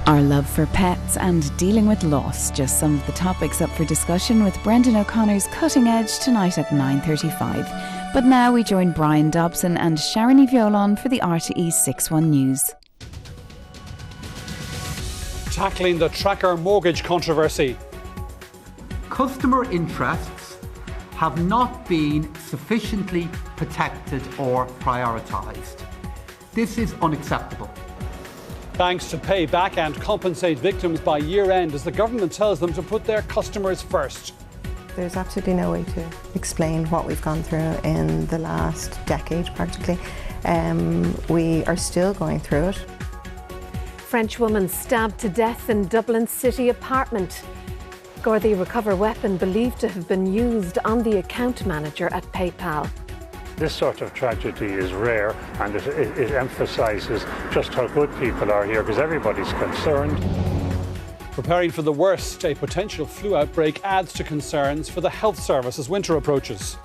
Our love for pets and dealing with loss, just some of the topics up for discussion with Brendan O'Connor's Cutting Edge tonight at 9:35. But now we join Bryan Dobson and Sharon Violon for the RTE 6-1 News. Tackling the tracker mortgage controversy. Customer interests have not been sufficiently protected or prioritised. This is unacceptable. Banks to pay back and compensate victims by year end as the government tells them to put their customers first. There's absolutely no way to explain what we've gone through in the last decade practically. We are still going through it. French woman stabbed to death in Dublin city apartment. Gardaí recover weapon believed to have been used on the account manager at PayPal. This sort of tragedy is rare, and it emphasises just how good people are here because everybody's concerned. Preparing for the worst, a potential flu outbreak adds to concerns for the health service as winter approaches.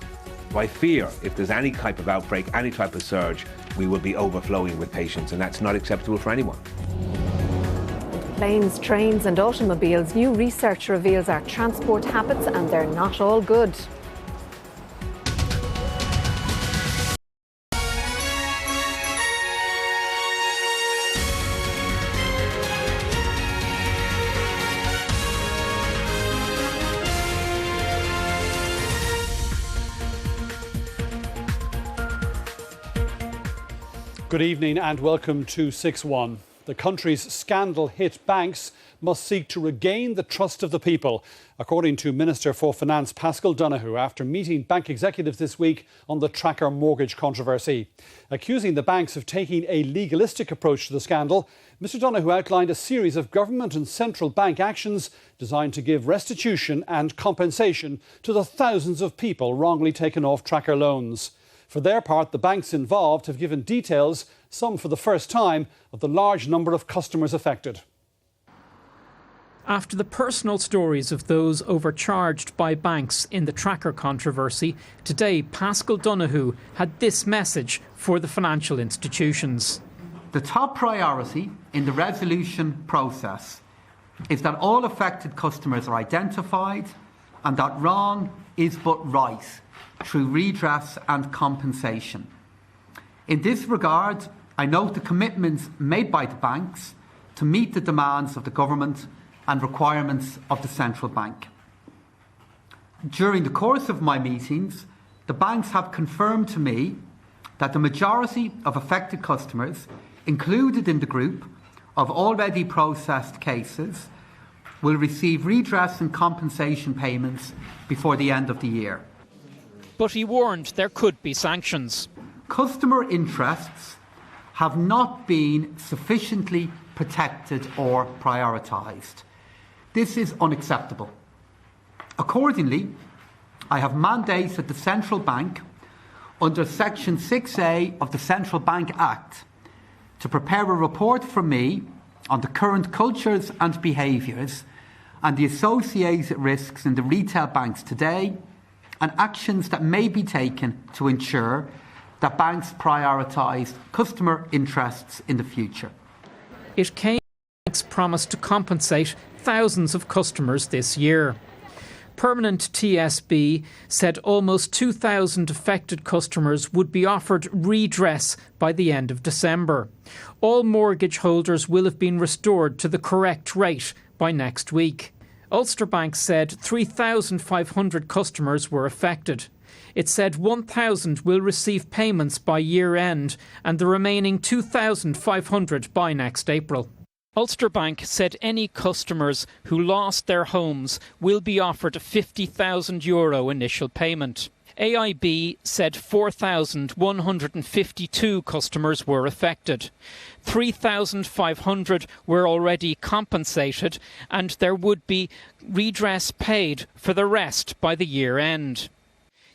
I fear if there's any type of outbreak, any type of surge, we will be overflowing with patients, and that's not acceptable for anyone. Planes, trains and automobiles. New research reveals our transport habits and they're not all good. Good evening and welcome to 6-1. The country's scandal-hit banks must seek to regain the trust of the people, according to Minister for Finance Paschal Donohoe after meeting bank executives this week on the tracker mortgage controversy. Accusing the banks of taking a legalistic approach to the scandal, Mr Donohoe outlined a series of government and central bank actions designed to give restitution and compensation to the thousands of people wrongly taken off tracker loans. For their part, the banks involved have given details, some for the first time, of the large number of customers affected. After the personal stories of those overcharged by banks in the tracker controversy, today Paschal Donohoe had this message for the financial institutions. The top priority in the resolution process is that all affected customers are identified and that wrong is but right through redress and compensation. In this regard, I note the commitments made by the banks to meet the demands of the government and requirements of the central bank. During the course of my meetings, the banks have confirmed to me that the majority of affected customers included in the group of already processed cases will receive redress and compensation payments before the end of the year. But he warned there could be sanctions. Customer interests have not been sufficiently protected or prioritised. This is unacceptable. Accordingly, I have mandated the Central Bank under Section 6A of the Central Bank Act to prepare a report from me on the current cultures and behaviours and the associated risks in the retail banks today and actions that may be taken to ensure that banks prioritise customer interests in the future. It came as banks promised to compensate thousands of customers this year. Permanent TSB said almost 2,000 affected customers would be offered redress by the end of December. All mortgage holders will have been restored to the correct rate by next week. Ulster Bank said 3,500 customers were affected. It said 1,000 will receive payments by year end and the remaining 2,500 by next April. Ulster Bank said any customers who lost their homes will be offered a €50,000 initial payment. AIB said 4,152 customers were affected. 3,500 were already compensated and there would be redress paid for the rest by the year end.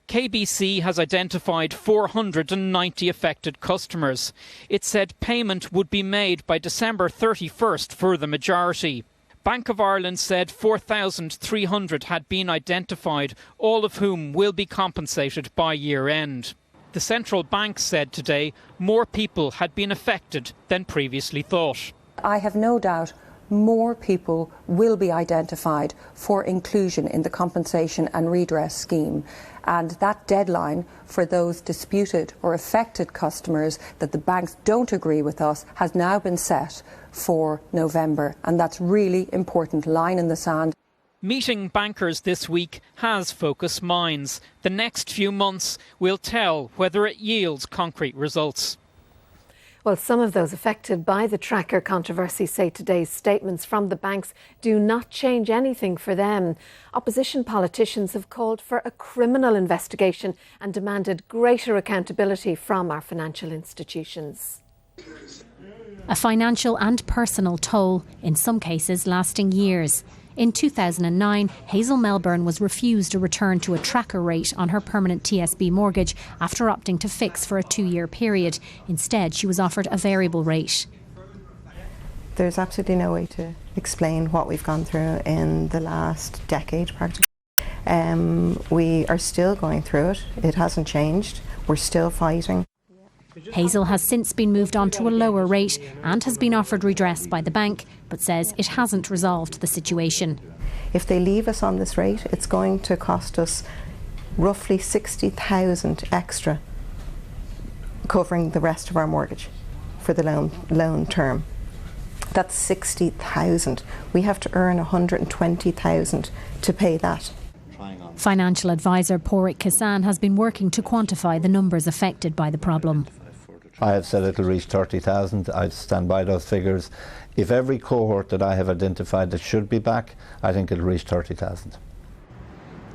KBC has identified 490 affected customers. It said payment would be made by December 31st for the majority. Bank of Ireland said 4,300 had been identified, all of whom will be compensated by year end. The central bank said today more people had been affected than previously thought. I have no doubt more people will be identified for inclusion in the compensation and redress scheme. And that deadline for those disputed or affected customers that the banks don't agree with us has now been set for November. And that's really important line in the sand. Meeting bankers this week has focused minds. The next few months will tell whether it yields concrete results. Well, some of those affected by the tracker controversy say today's statements from the banks do not change anything for them. Opposition politicians have called for a criminal investigation and demanded greater accountability from our financial institutions. A financial and personal toll, in some cases lasting years. In 2009, Hazel Melbourne was refused a return to a tracker rate on her permanent TSB mortgage after opting to fix for a 2-year period. Instead, she was offered a variable rate. There's absolutely no way to explain what we've gone through in the last decade, practically. We are still going through it. It hasn't changed. We're still fighting. Hazel has since been moved on to a lower rate and has been offered redress by the bank, but says it hasn't resolved the situation. If they leave us on this rate, it's going to cost us roughly 60,000 extra, covering the rest of our mortgage for the loan term. That's 60,000. We have to earn 120,000 to pay that. Financial advisor Porrick Kassan has been working to quantify the numbers affected by the problem. I have said it'll reach 30,000. I stand by those figures. If every cohort that I have identified that should be back, I think it'll reach 30,000.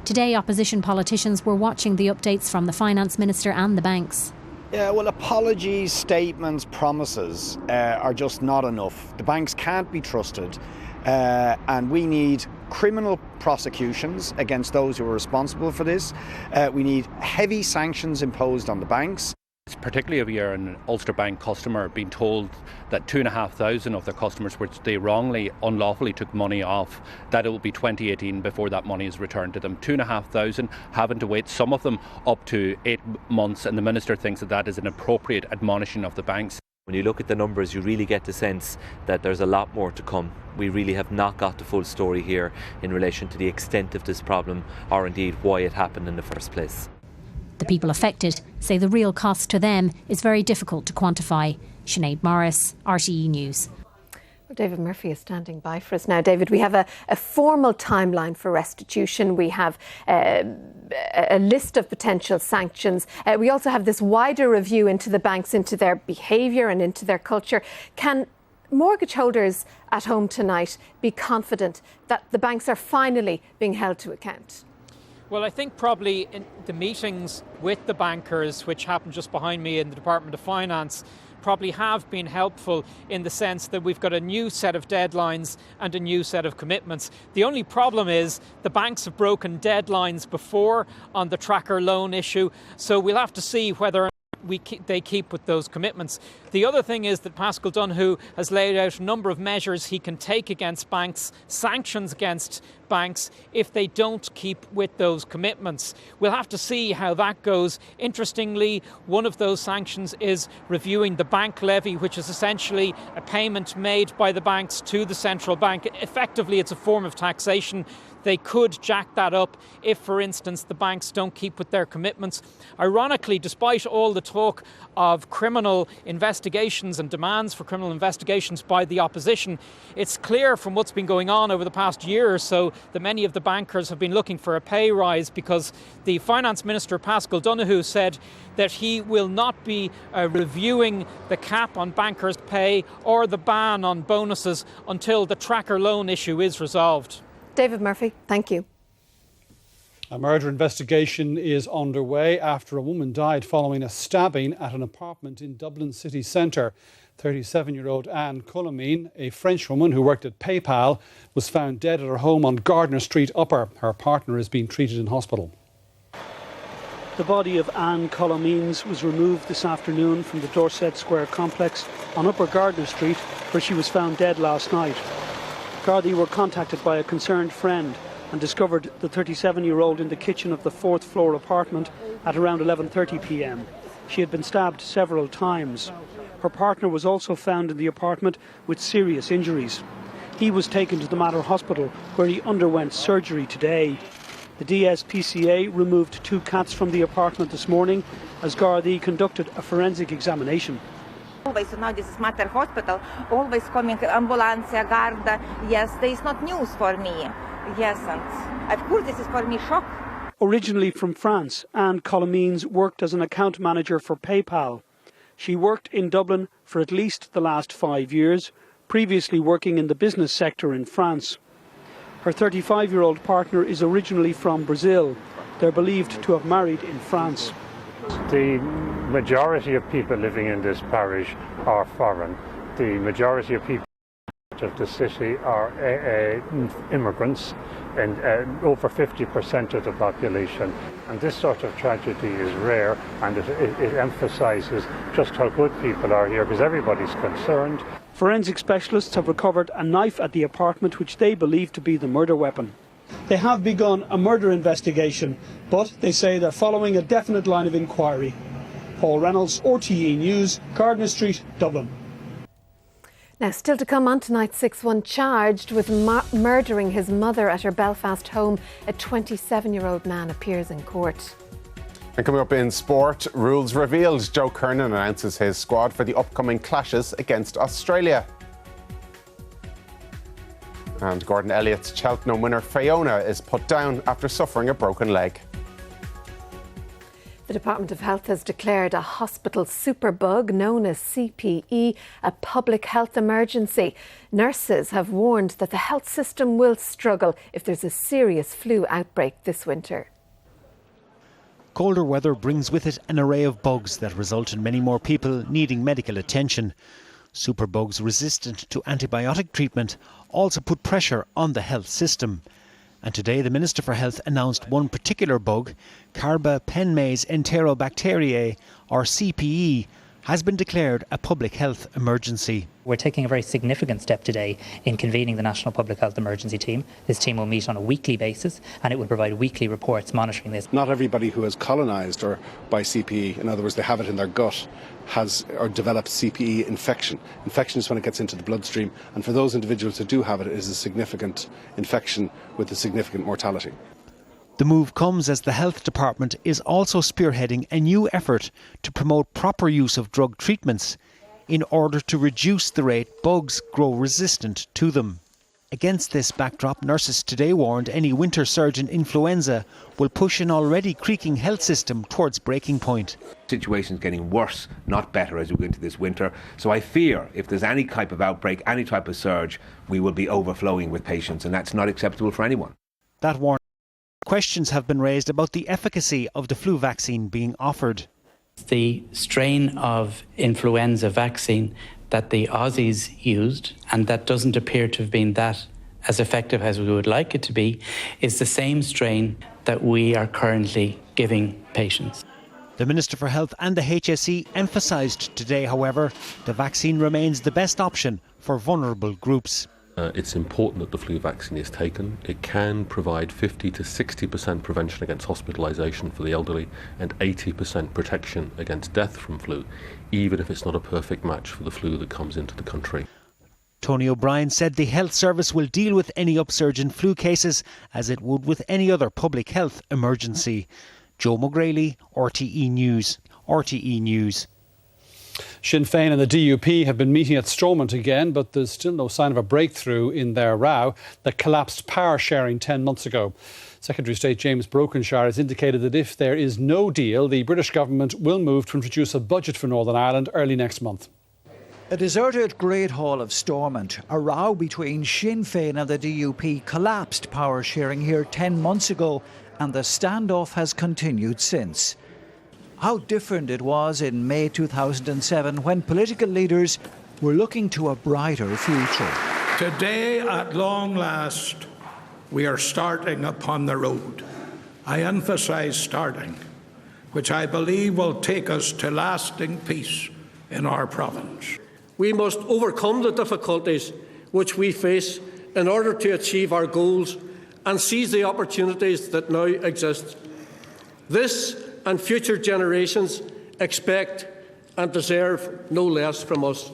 Today, opposition politicians were watching the updates from the Finance Minister and the banks. Yeah, well, apologies, statements, promises are just not enough. The banks can't be trusted. And we need criminal prosecutions against those who are responsible for this. We need heavy sanctions imposed on the banks. Particularly if you're an Ulster Bank customer being told that 2,500 of their customers, which they wrongly, unlawfully took money off, that it will be 2018 before that money is returned to them. 2,500 having to wait, some of them up to 8 months, and the Minister thinks that that is an appropriate admonition of the banks. When you look at the numbers, you really get the sense that there's a lot more to come. We really have not got the full story here in relation to the extent of this problem, or indeed why it happened in the first place. The people affected say the real cost to them is very difficult to quantify. Sinead Morris, RTE News. Well, David Murphy is standing by for us now. David, we have a formal timeline for restitution. We have a list of potential sanctions. We also have this wider review into the banks, into their behaviour and into their culture. Can mortgage holders at home tonight be confident that the banks are finally being held to account? Well, I think probably in the meetings with the bankers, which happened just behind me in the Department of Finance, probably have been helpful in the sense that we've got a new set of deadlines and a new set of commitments. The only problem is the banks have broken deadlines before on the tracker loan issue, so we'll have to see whether they keep with those commitments. The other thing is that Paschal Donohoe has laid out a number of measures he can take against banks, sanctions against banks, if they don't keep with those commitments. We'll have to see how that goes. Interestingly, one of those sanctions is reviewing the bank levy, which is essentially a payment made by the banks to the central bank. Effectively, it's a form of taxation. They could jack that up if, for instance, the banks don't keep with their commitments. Ironically, despite all the talk of criminal investigations and demands for criminal investigations by the opposition, it's clear from what's been going on over the past year or so that many of the bankers have been looking for a pay rise, because the Finance Minister, Paschal Donohoe, said that he will not be reviewing the cap on bankers' pay or the ban on bonuses until the tracker loan issue is resolved. David Murphy, thank you. A murder investigation is underway after a woman died following a stabbing at an apartment in Dublin city centre. 37-year-old Anne Colomine, a French woman who worked at PayPal, was found dead at her home on Gardner Street Upper. Her partner is being treated in hospital. The body of Anne Colomines was removed this afternoon from the Dorset Square complex on Upper Gardner Street, where she was found dead last night. Gardaí were contacted by a concerned friend and discovered the 37-year-old in the kitchen of the 4th floor apartment at around 11:30 p.m. She had been stabbed several times. Her partner was also found in the apartment with serious injuries. He was taken to the Mater Hospital, where he underwent surgery today. The DSPCA removed 2 cats from the apartment this morning as Gardaí conducted a forensic examination. Always, now this is Mater Hospital, always coming ambulance, Garda. Yes, there is not news for me. Yes, and of course this is for me shock. Originally from France, Anne Colomines worked as an account manager for PayPal. She worked in Dublin for at least the last 5 years, previously working in the business sector in France. Her 35-year-old partner is originally from Brazil. They're believed to have married in France. The majority of people living in this parish are foreign. The majority of people of the city are immigrants, and over 50% of the population. And this sort of tragedy is rare, and it emphasises just how good people are here, because everybody's concerned. Forensic specialists have recovered a knife at the apartment which they believe to be the murder weapon. They have begun a murder investigation, but they say they're following a definite line of inquiry. Paul Reynolds, RTE News, Gardner Street, Dublin. Now, still to come on tonight, 6-1 charged with murdering his mother at her Belfast home. A 27-year-old man appears in court. And coming up in sport, rules revealed. Joe Kernan announces his squad for the upcoming clashes against Australia. And Gordon Elliott's Cheltenham winner Fiona is put down after suffering a broken leg. The Department of Health has declared a hospital superbug known as CPE a public health emergency. Nurses have warned that the health system will struggle if there's a serious flu outbreak this winter. Colder weather brings with it an array of bugs that result in many more people needing medical attention. Superbugs resistant to antibiotic treatment also put pressure on the health system. And today the Minister for Health announced one particular bug, Carbapenemes enterobacteriae, or CPE, has been declared a public health emergency. We're taking a very significant step today in convening the National Public Health Emergency Team. This team will meet on a weekly basis and it will provide weekly reports monitoring this. Not everybody who has colonised or by CPE, in other words they have it in their gut, has or developed CPE infection. Infection is when it gets into the bloodstream, and for those individuals who do have it, it is a significant infection with a significant mortality. The move comes as the Health Department is also spearheading a new effort to promote proper use of drug treatments in order to reduce the rate bugs grow resistant to them. Against this backdrop, nurses today warned any winter surge in influenza will push an already creaking health system towards breaking point. The situation's getting worse, not better, as we go into this winter. So I fear if there's any type of outbreak, any type of surge, we will be overflowing with patients, and that's not acceptable for anyone. That warning. Questions have been raised about the efficacy of the flu vaccine being offered. The strain of influenza vaccine that the Aussies used, and that doesn't appear to have been that as effective as we would like it to be, is the same strain that we are currently giving patients. The Minister for Health and the HSE emphasised today, however, the vaccine remains the best option for vulnerable groups. It's important that the flu vaccine is taken. It can provide 50 to 60% prevention against hospitalisation for the elderly and 80% protection against death from flu, even if it's not a perfect match for the flu that comes into the country. Tony O'Brien said the health service will deal with any upsurge in flu cases as it would with any other public health emergency. Joe McGraley, RTE News. RTE News. Sinn Féin and the DUP have been meeting at Stormont again, but there's still no sign of a breakthrough in their row that collapsed power sharing 10 months ago. Secretary of State James Brokenshire has indicated that if there is no deal, the British government will move to introduce a budget for Northern Ireland early next month. A deserted Great Hall of Stormont, a row between Sinn Féin and the DUP collapsed power sharing here 10 months ago, and the standoff has continued since. How different it was in May 2007 when political leaders were looking to a brighter future. Today, at long last, we are starting upon the road. I emphasise starting, which I believe will take us to lasting peace in our province. We must overcome the difficulties which we face in order to achieve our goals and seize the opportunities that now exist. This and future generations expect and deserve no less from us.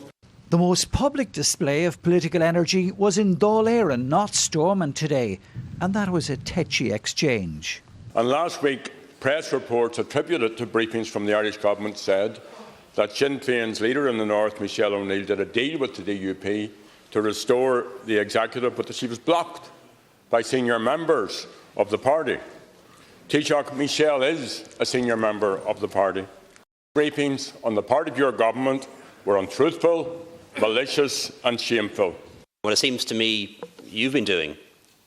The most public display of political energy was in Dáil Éireann, not Stormont today, and that was a tetchy exchange. And last week, press reports attributed to briefings from the Irish Government said that Sinn Féin's leader in the North, Michelle O'Neill, did a deal with the DUP to restore the executive, but that she was blocked by senior members of the party. Taoiseach, Michelle is a senior member of the party. Briefings on the part of your government were untruthful, malicious and shameful. What it seems to me you're doing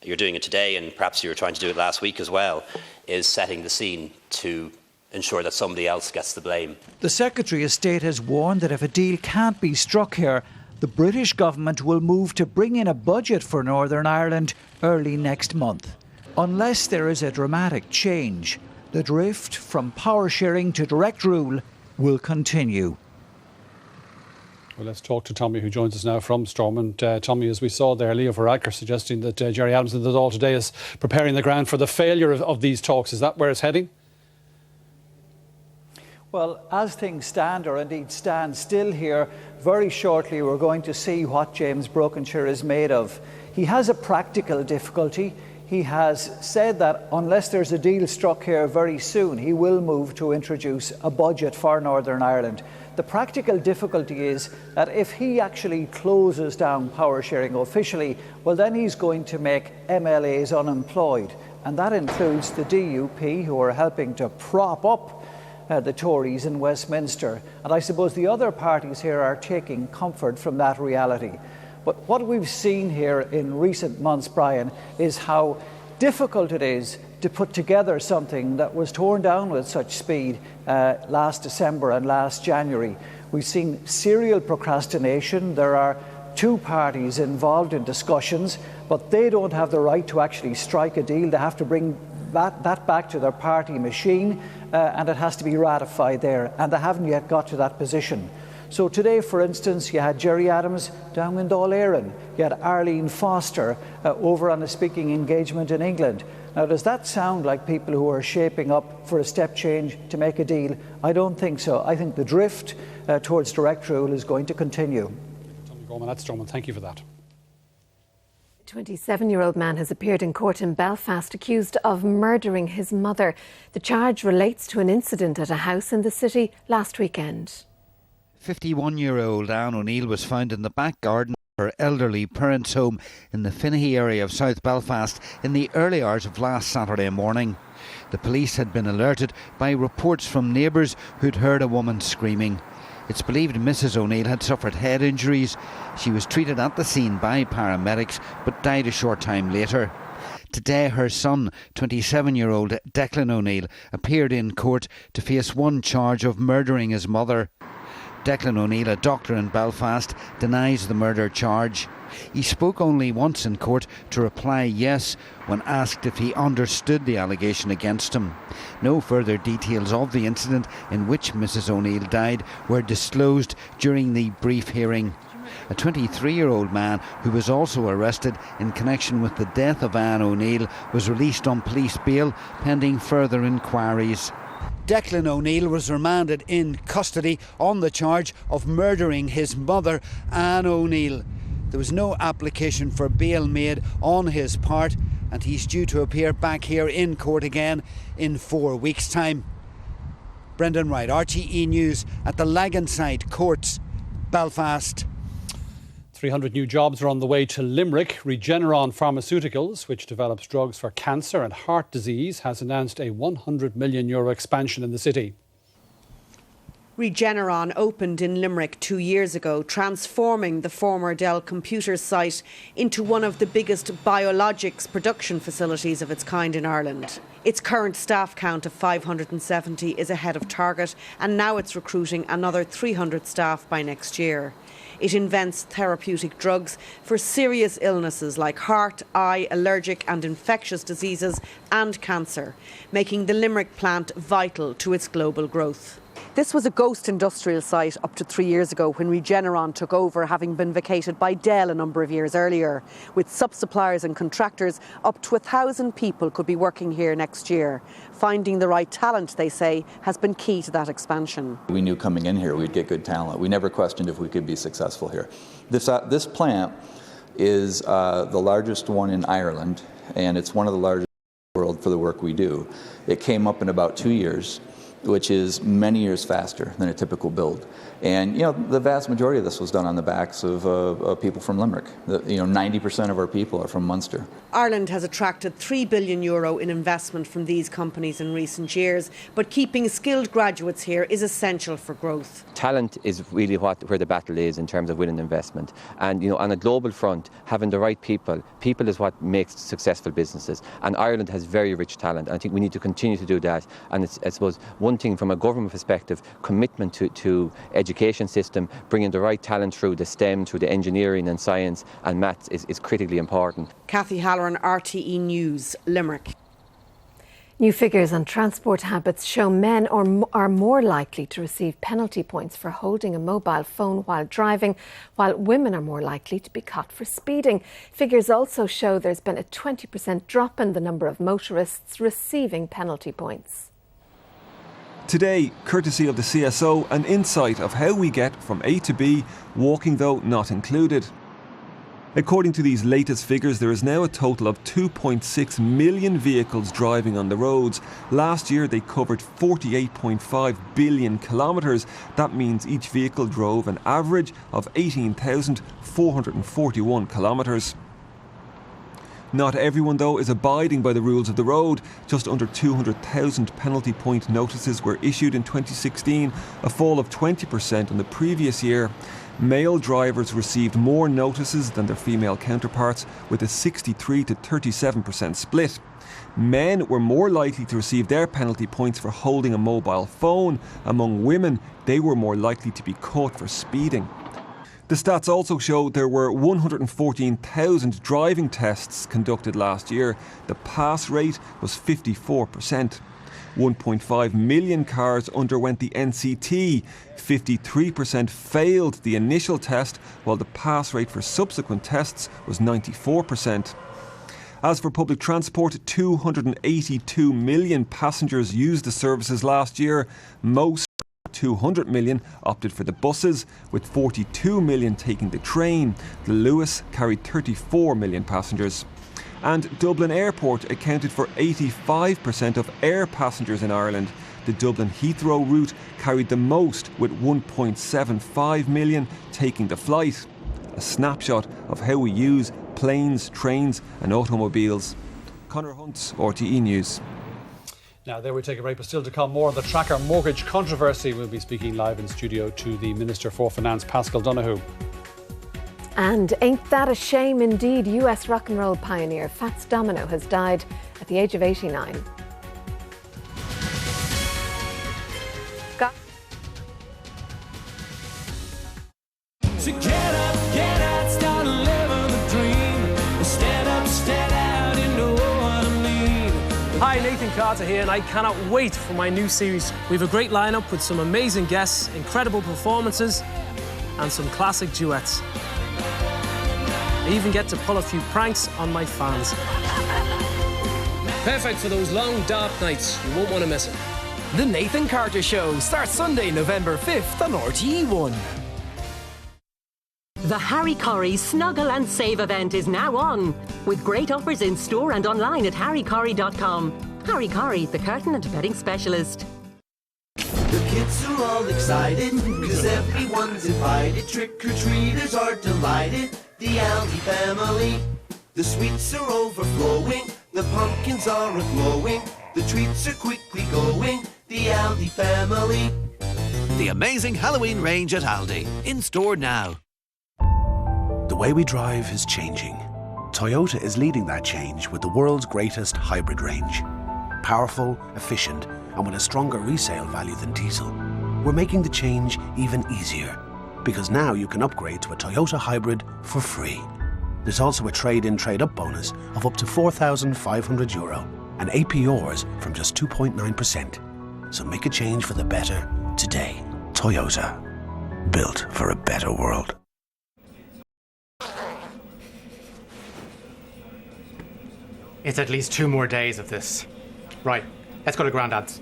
it today, and perhaps you were trying to do it last week as well, is setting the scene to ensure that somebody else gets the blame. The Secretary of State has warned that if a deal can't be struck here, the British government will move to bring in a budget for Northern Ireland early next month. Unless there is a dramatic change, the drift from power sharing to direct rule will continue. Well, let's talk to Tommy, who joins us now from Stormont. Tommy, as we saw there, Leo Varadkar suggesting that Gerry Adams and the Dáil today is preparing the ground for the failure of these talks. Is that where it's heading? Well, as things stand, or indeed stand still here, very shortly we're going to see what James Brokenshire is made of. He has a practical difficulty. He has said that unless there's a deal struck here very soon, he will move to introduce a budget for Northern Ireland. The practical difficulty is that if he actually closes down power sharing officially, well, then he's going to make MLAs unemployed. And that includes the DUP, who are helping to prop up the Tories in Westminster. And I suppose the other parties here are taking comfort from that reality. But what we've seen here in recent months, Brian, is how difficult it is to put together something that was torn down with such speed last December and last January. We've seen serial procrastination. There are two parties involved in discussions, but they don't have the right to actually strike a deal. They have to bring that back to their party machine, and it has to be ratified there, and they haven't yet got to that position. So today, for instance, you had Gerry Adams down in Dáil Éireann. You had Arlene Foster over on a speaking engagement in England. Now, does that sound like people who are shaping up for a step change to make a deal? I don't think so. I think the drift towards direct rule is going to continue. Tommy Gorman, that's Stormont. Thank you for that. A 27-year-old man has appeared in court in Belfast accused of murdering his mother. The charge relates to an incident at a house in the city last weekend. 51-year-old Anne O'Neill was found in the back garden of her elderly parents' home in the Finnehy area of South Belfast in the early hours of last Saturday morning. The police had been alerted by reports from neighbours who'd heard a woman screaming. It's believed Mrs O'Neill had suffered head injuries. She was treated at the scene by paramedics but died a short time later. Today, her son, 27-year-old Declan O'Neill, appeared in court to face one charge of murdering his mother. Declan O'Neill, a doctor in Belfast, denies the murder charge. He spoke only once in court to reply yes when asked if he understood the allegation against him. No further details of the incident in which Mrs O'Neill died were disclosed during the brief hearing. A 23-year-old man who was also arrested in connection with the death of Anne O'Neill was released on police bail pending further inquiries. Declan O'Neill was remanded in custody on the charge of murdering his mother, Anne O'Neill. There was no application for bail made on his part, and he's due to appear back here in court again in 4 weeks' time. Brendan Wright, RTE News at the Laganside Courts, Belfast. 300 new jobs are on the way to Limerick. Regeneron Pharmaceuticals, which develops drugs for cancer and heart disease, has announced a €100 million expansion in the city. Regeneron opened in Limerick 2 years ago, transforming the former Dell Computers site into one of the biggest biologics production facilities of its kind in Ireland. Its current staff count of 570 is ahead of target, and now it's recruiting another 300 staff by next year. It invents therapeutic drugs for serious illnesses like heart, eye, allergic and infectious diseases and cancer, making the Limerick plant vital to its global growth. This was a ghost industrial site up to 3 years ago when Regeneron took over, having been vacated by Dell a number of years earlier. With sub-suppliers and contractors, up to 1,000 people could be working here next year. Finding the right talent, they say, has been key to that expansion. We knew coming in here we'd get good talent. We never questioned if we could be successful here. This plant is the largest one in Ireland, and it's one of the largest in the world for the work we do. It came up in about 2 years, which is many years faster than a typical build. And, the vast majority of this was done on the backs of people from Limerick. 90% of our people are from Munster. Ireland has attracted €3 billion in investment from these companies in recent years, but keeping skilled graduates here is essential for growth. Talent is really where the battle is in terms of winning investment. And, on a global front, having the right people is what makes successful businesses. And Ireland has very rich talent. I think we need to continue to do that. And it's, I suppose, one thing from a government perspective, commitment to education system, bringing the right talent through the STEM, through the engineering and science and maths is critically important. Kathy Halloran, RTE News, Limerick. New figures on transport habits show men are more likely to receive penalty points for holding a mobile phone while driving, while women are more likely to be caught for speeding. Figures also show there's been a 20% drop in the number of motorists receiving penalty points. Today, courtesy of the CSO, an insight of how we get from A to B, walking though not included. According to these latest figures, there is now a total of 2.6 million vehicles driving on the roads. Last year they covered 48.5 billion kilometres. That means each vehicle drove an average of 18,441 kilometres. Not everyone, though, is abiding by the rules of the road. Just under 200,000 penalty point notices were issued in 2016, a fall of 20% on the previous year. Male drivers received more notices than their female counterparts, with a 63 to 37% split. Men were more likely to receive their penalty points for holding a mobile phone. Among women, they were more likely to be caught for speeding. The stats also show there were 114,000 driving tests conducted last year. The pass rate was 54%. 1.5 million cars underwent the NCT. 53% failed the initial test, while the pass rate for subsequent tests was 94%. As for public transport, 282 million passengers used the services last year. Most, 200 million, opted for the buses, with 42 million taking the train. The Luas carried 34 million passengers. And Dublin Airport accounted for 85% of air passengers in Ireland. The Dublin Heathrow route carried the most, with 1.75 million taking the flight. A snapshot of how we use planes, trains and automobiles. Conor Hunt, RTE News. Now, there we take a break, but still to come more on the Tracker mortgage controversy. We'll be speaking live in studio to the Minister for Finance, Paschal Donohoe. And ain't that a shame indeed? US rock and roll pioneer Fats Domino has died at the age of 89. So get up, start living the dream. Stand up, stand out, you know what I mean. Hi, Nathan Carter here, and I cannot wait for my new series. We have a great lineup with some amazing guests, incredible performances, and some classic duets. I even get to pull a few pranks on my fans. Perfect for those long, dark nights. You won't want to miss it. The Nathan Carter Show starts Sunday, November 5th on RTE1. The Harry Corrie Snuggle and Save event is now on, with great offers in store and online at harrycorrie.com. Harry Corrie, the curtain and bedding specialist. The kids are all excited, cause everyone's invited. Trick-or-treaters are delighted, the Aldi family. The sweets are overflowing, the pumpkins are a-glowing. The treats are quickly going, the Aldi family. The amazing Halloween range at Aldi, in store now. The way we drive is changing. Toyota is leading that change with the world's greatest hybrid range. Powerful, efficient, and with a stronger resale value than diesel. We're making the change even easier, because now you can upgrade to a Toyota hybrid for free. There's also a trade-in, trade-up bonus of up to €4,500 and APRs from just 2.9%. So make a change for the better today. Toyota. Built for a better world. It's at least 2 more days of this. Right, let's go to Grandad's.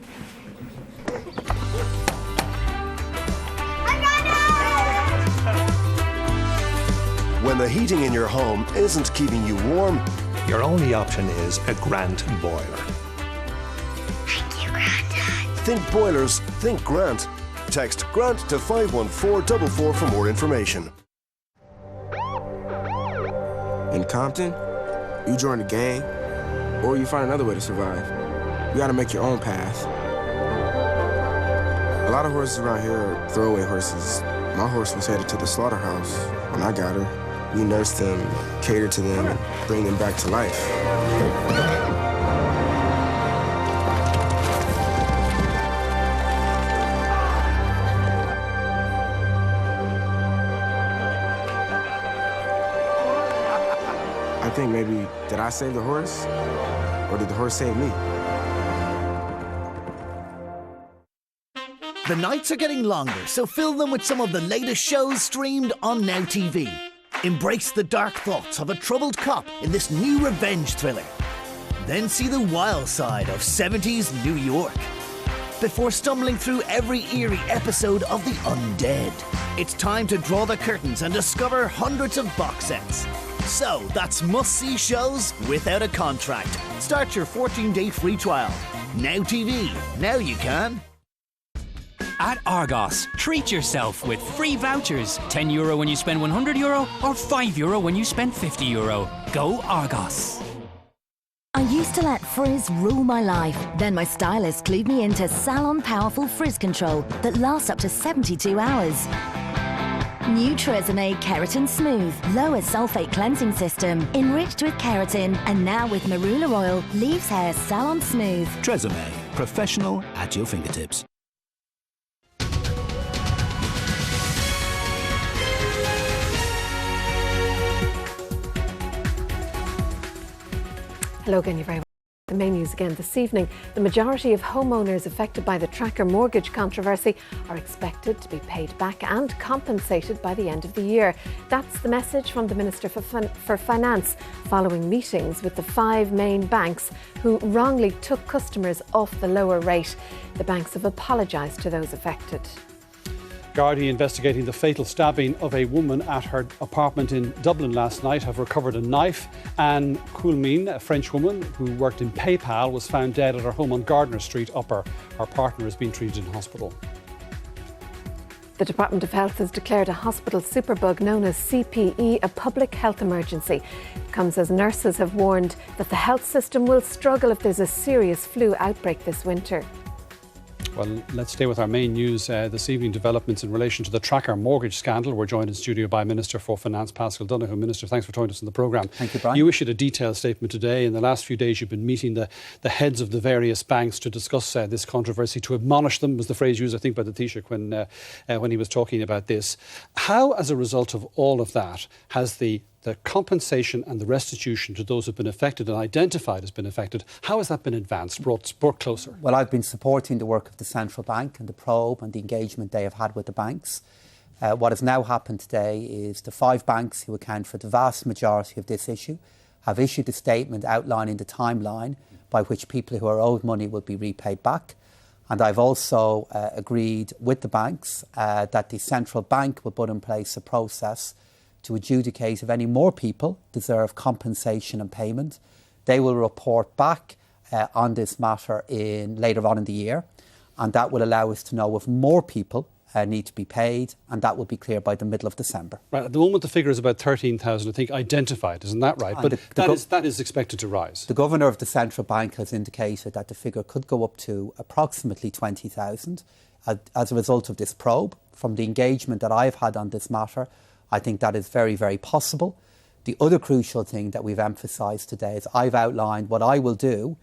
When the heating in your home isn't keeping you warm, Your only option is a Grant boiler. thank you, Grandad. Think boilers, think Grant. Text Grant to 51444 for more information. In Compton, you join a gang, or you find another way to survive. You gotta make your own path. A lot of horses around here are throwaway horses. My horse was headed to the slaughterhouse when I got her. We nurse them, cater to them, and bring them back to life. I think maybe, did I save the horse? Or did the horse save me? The nights are getting longer, so fill them with some of the latest shows streamed on Now TV. Embrace the dark thoughts of a troubled cop in this new revenge thriller. Then see the wild side of 70s New York. Before stumbling through every eerie episode of The Undead, it's time to draw the curtains and discover hundreds of box sets. So that's must-see shows without a contract. Start your 14-day free trial. Now TV. Now you can. At Argos, treat yourself with free vouchers. €10 when you spend €100 or €5 when you spend €50. Go Argos. I used to let frizz rule my life. Then my stylist clued me into Salon Powerful Frizz Control that lasts up to 72 hours. New Tresemme Keratin Smooth, lower sulfate cleansing system, enriched with keratin, and now with marula oil, leaves hair salon smooth. Tresemme. Professional at your fingertips. Hello again, you're very welcome. The main news again this evening. The majority of homeowners affected by the tracker mortgage controversy are expected to be paid back and compensated by the end of the year. That's the message from the Minister for Finance following meetings with the 5 main banks who wrongly took customers off the lower rate. The banks have apologised to those affected. Gardaí investigating the fatal stabbing of a woman at her apartment in Dublin last night have recovered a knife. Anne Coulmine, a French woman who worked in PayPal, was found dead at her home on Gardner Street, Upper. Her partner is being treated in hospital. The Department of Health has declared a hospital superbug known as CPE a public health emergency. It comes as nurses have warned that the health system will struggle if there's a serious flu outbreak this winter. Well, let's stay with our main news this evening, developments in relation to the tracker mortgage scandal. We're joined in studio by Minister for Finance, Paschal Donohoe. Minister, thanks for joining us on the programme. Thank you, Brian. You issued a detailed statement today. In the last few days, you've been meeting the heads of the various banks to discuss this controversy, to admonish them, was the phrase used, I think, by the Taoiseach when he was talking about this. How, as a result of all of that, has the compensation and the restitution to those who have been affected and identified as been affected, how has that been advanced, brought closer? Well, I've been supporting the work of the Central Bank and the probe and the engagement they have had with the banks. What has now happened today is the 5 banks who account for the vast majority of this issue have issued a statement outlining the timeline by which people who are owed money will be repaid back. And I've also agreed with the banks that the Central Bank will put in place a process to adjudicate if any more people deserve compensation and payment. They will report back on this matter later on in the year, and that will allow us to know if more people need to be paid, and that will be clear by the middle of December. Right, at the moment the figure is about 13,000, I think, identified, isn't that right? But that is expected to rise. The Governor of the Central Bank has indicated that the figure could go up to approximately 20,000 as a result of this probe. From the engagement that I've had on this matter, I think that is very, very possible. The other crucial thing that we've emphasised today is I've outlined what I will do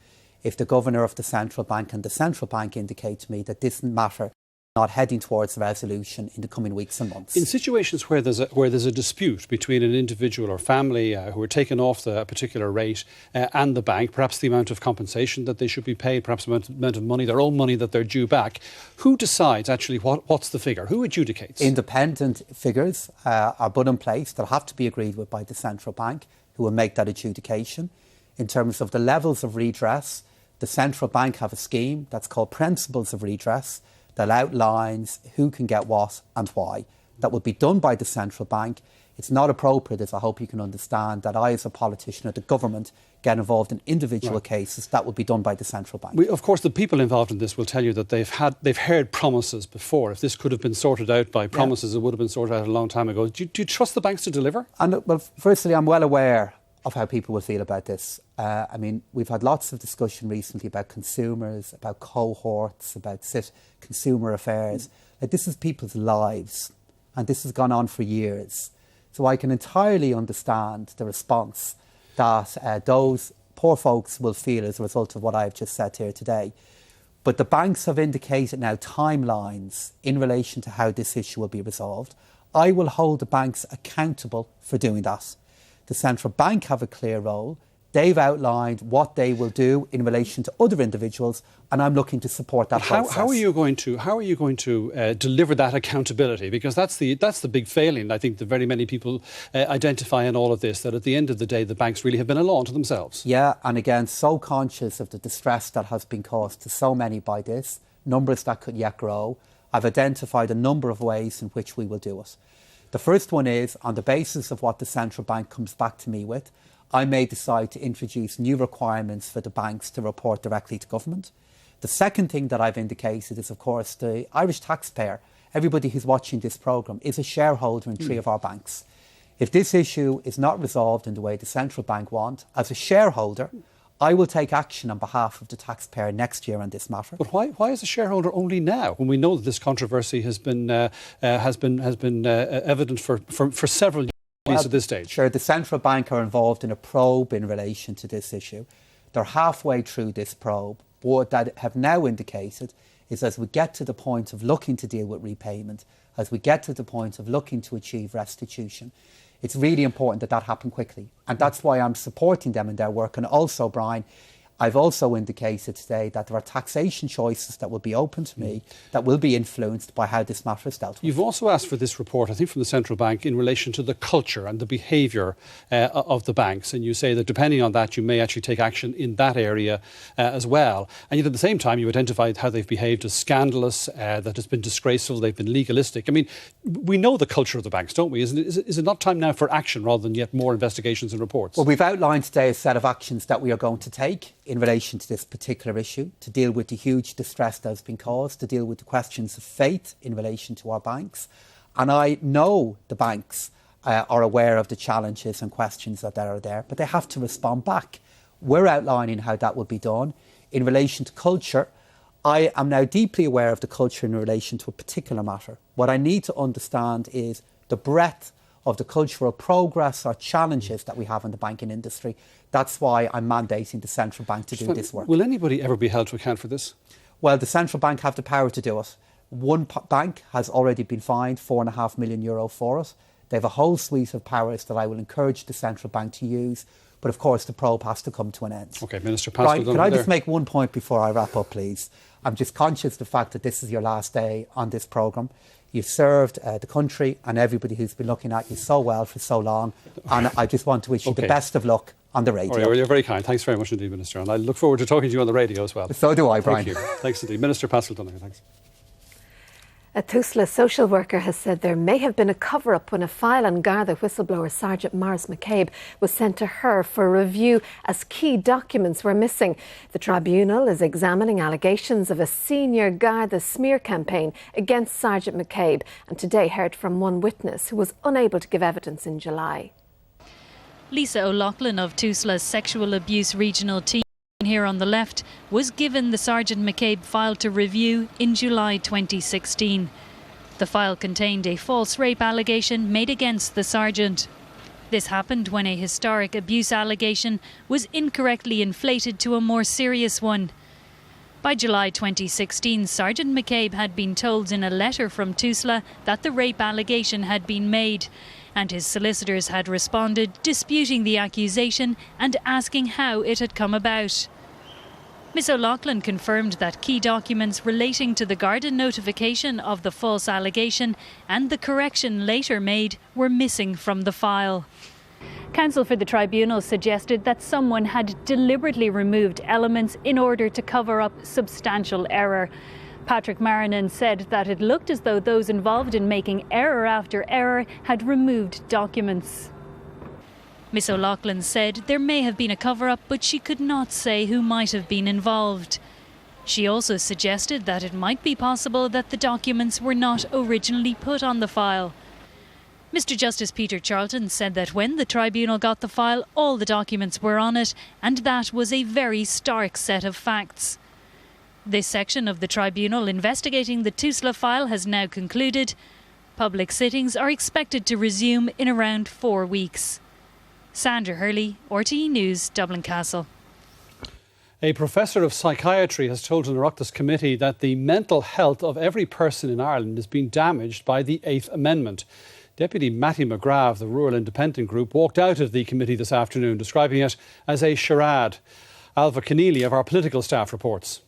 if the Governor of the Central Bank and the Central Bank indicate to me that this matter not heading towards a resolution in the coming weeks and months. In situations where there's a dispute between an individual or family who are taken off the particular rate and the bank, perhaps the amount of compensation that they should be paid, perhaps the amount of money, their own money that they're due back, who decides actually what's the figure? Who adjudicates? Independent figures are put in place that have to be agreed with by the central bank, who will make that adjudication. In terms of the levels of redress, the central bank have a scheme that's called Principles of Redress that outlines who can get what and why. That will be done by the central bank. It's not appropriate, as I hope you can understand, that I as a politician or the government get involved in individual cases. That will be done by the central bank. Of course, the people involved in this will tell you that they've heard promises before. If this could have been sorted out by promises, it would have been sorted out a long time ago. Do you trust the banks to deliver? And well, firstly, I'm well aware of how people will feel about this. We've had lots of discussion recently about consumers, about cohorts, about consumer affairs. This is people's lives, and this has gone on for years. So I can entirely understand the response that those poor folks will feel as a result of what I've just said here today. But the banks have indicated now timelines in relation to how this issue will be resolved. I will hold the banks accountable for doing that. The central bank have a clear role. They've outlined what they will do in relation to other individuals, and I'm looking to support that process. How are you going to deliver that accountability? Because that's the big failing, I think, that very many people identify in all of this, that at the end of the day, the banks really have been a law unto themselves. Yeah, and again, so conscious of the distress that has been caused to so many by this, numbers that could yet grow. I've identified a number of ways in which we will do it. The first one is, on the basis of what the central bank comes back to me with, I may decide to introduce new requirements for the banks to report directly to government. The second thing that I've indicated is, of course, the Irish taxpayer, everybody who's watching this programme, is a shareholder in three of our banks. If this issue is not resolved in the way the central bank want, as a shareholder, I will take action on behalf of the taxpayer next year on this matter. But why is a shareholder only now, when we know that this controversy has been evident for several years at this stage? Sure, the central bank are involved in a probe in relation to this issue. They're halfway through this probe. What that have now indicated is, as we get to the point of looking to deal with repayment, as we get to the point of looking to achieve restitution, it's really important that that happen quickly. And that's why I'm supporting them in their work. And also, Brian, I've also indicated today that there are taxation choices that will be open to me that will be influenced by how this matter is dealt with. You've also asked for this report, I think, from the central bank in relation to the culture and the behaviour of the banks. And you say that depending on that, you may actually take action in that area as well. And yet at the same time, you identified how they've behaved as scandalous, that has been disgraceful, they've been legalistic. I mean, we know the culture of the banks, don't we? Is it not time now for action rather than yet more investigations and reports? Well, we've outlined today a set of actions that we are going to take in relation to this particular issue, to deal with the huge distress that has been caused, to deal with the questions of faith in relation to our banks. And I know the banks are aware of the challenges and questions that are there, but they have to respond back. We're outlining how that will be done. In relation to culture, I am now deeply aware of the culture in relation to a particular matter. What I need to understand is the breadth of the cultural progress or challenges that we have in the banking industry. That's why I'm mandating the central bank to do this work. Will anybody ever be held to account for this? Well, the central bank have the power to do it. One bank has already been fined €4.5 million for it. They have a whole suite of powers that I will encourage the central bank to use. But of course, the probe has to come to an end. OK, Minister Pascal. Can I just make one point before I wrap up, please? I'm just conscious of the fact that this is your last day on this programme. You've served the country and everybody who's been looking at you so well for so long. And I just want to wish you the best of luck on the radio. All right, well, you're very kind. Thanks very much indeed, Minister. And I look forward to talking to you on the radio as well. So do I, Brian. Thank you. Thanks indeed. Minister Pascal Donoghue, thanks. A Tusla social worker has said there may have been a cover-up when a file on Garda whistleblower Sergeant Maurice McCabe was sent to her for review as key documents were missing. The tribunal is examining allegations of a senior Garda smear campaign against Sergeant McCabe and today heard from one witness who was unable to give evidence in July. Lisa O'Loughlin of Tusla's Sexual Abuse Regional Team, here on the left, was given the Sergeant McCabe file to review in July 2016. The file contained a false rape allegation made against the sergeant. This happened when a historic abuse allegation was incorrectly inflated to a more serious one. By By July 2016, Sergeant McCabe had been told in a letter from Tusla that the rape allegation had been made, and his solicitors had responded, disputing the accusation and asking how it had come about. Ms O'Loughlin confirmed that key documents relating to the Garda notification of the false allegation and the correction later made were missing from the file. Counsel for the tribunal suggested that someone had deliberately removed elements in order to cover up substantial error. Patrick Marinan said that it looked as though those involved in making error after error had removed documents. Ms O'Loughlin said there may have been a cover-up, but she could not say who might have been involved. She also suggested that it might be possible that the documents were not originally put on the file. Mr Justice Peter Charlton said that when the tribunal got the file, all the documents were on it, and that was a very stark set of facts. This section of the tribunal investigating the Tusla file has now concluded. Public sittings are expected to resume in around 4 weeks. Sandra Hurley, RTE News, Dublin Castle. A professor of psychiatry has told an Oireachtas committee that the mental health of every person in Ireland is being damaged by the 8th Amendment. Deputy Mattie McGrath of the Rural Independent Group walked out of the committee this afternoon, describing it as a charade. Alva Keneally of our political staff reports.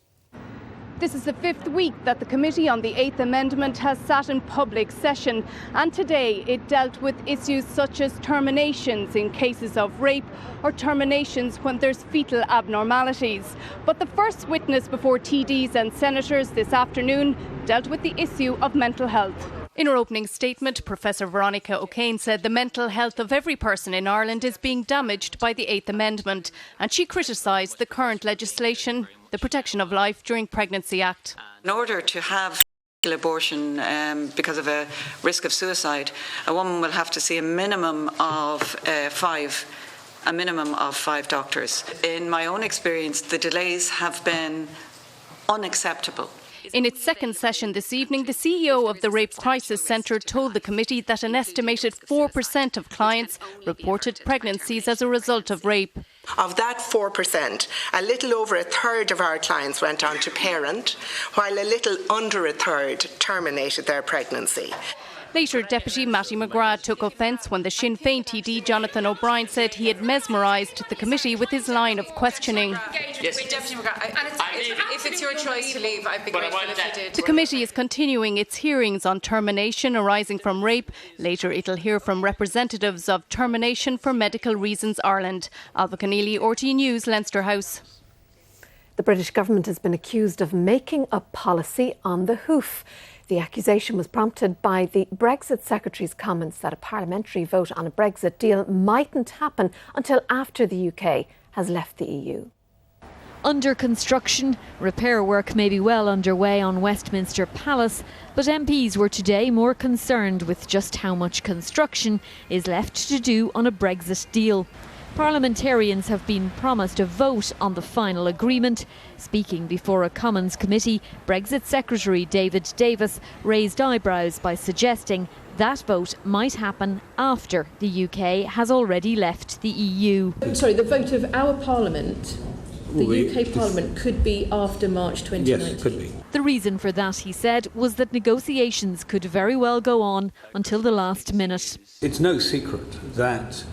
This is the 5th week that the Committee on the 8th Amendment has sat in public session, and today it dealt with issues such as terminations in cases of rape or terminations when there's fetal abnormalities. But the first witness before TDs and senators this afternoon dealt with the issue of mental health. In her opening statement, Professor Veronica O'Kane said the mental health of every person in Ireland is being damaged by the 8th Amendment, and she criticised the current legislation, the Protection of Life During Pregnancy Act. In order to have abortion because of a risk of suicide, a woman will have to see a minimum of 5 doctors. In my own experience, the delays have been unacceptable. In its second session this evening, the CEO of the Rape Crisis Centre told the committee that an estimated 4% of clients reported pregnancies as a result of rape. Of that 4%, a little over a third of our clients went on to parent, while a little under a third terminated their pregnancy. Later, Deputy Mattie McGrath took offence when the Sinn Féin TD Jonathan O'Brien said he had mesmerised the committee with his line of questioning. Yes. Deputy McGrath, if it's your choice to leave, I'd be grateful if you did. The committee is continuing its hearings on termination arising from rape. Later, it'll hear from representatives of Termination for Medical Reasons Ireland. Alva Keneally, RTE News, Leinster House. The British government has been accused of making up policy on the hoof. The accusation was prompted by the Brexit Secretary's comments that a parliamentary vote on a Brexit deal mightn't happen until after the UK has left the EU. Under construction, repair work may be well underway on Westminster Palace, but MPs were today more concerned with just how much construction is left to do on a Brexit deal. Parliamentarians have been promised a vote on the final agreement. Speaking before a Commons committee, Brexit Secretary David Davis raised eyebrows by suggesting that vote might happen after the UK has already left the EU. Sorry, the vote of our Parliament, the UK Parliament, could be after March 2019? Yes, it could be. The reason for that, he said, was that negotiations could very well go on until the last minute. It's no secret that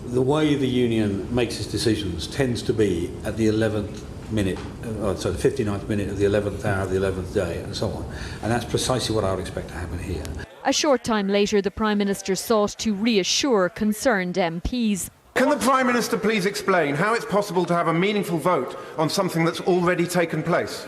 the way the union makes its decisions tends to be at the 11th minute, the 59th minute of the 11th hour of the 11th day and so on. And that's precisely what I would expect to happen here. A short time later, the Prime Minister sought to reassure concerned MPs. Can the Prime Minister please explain how it's possible to have a meaningful vote on something that's already taken place?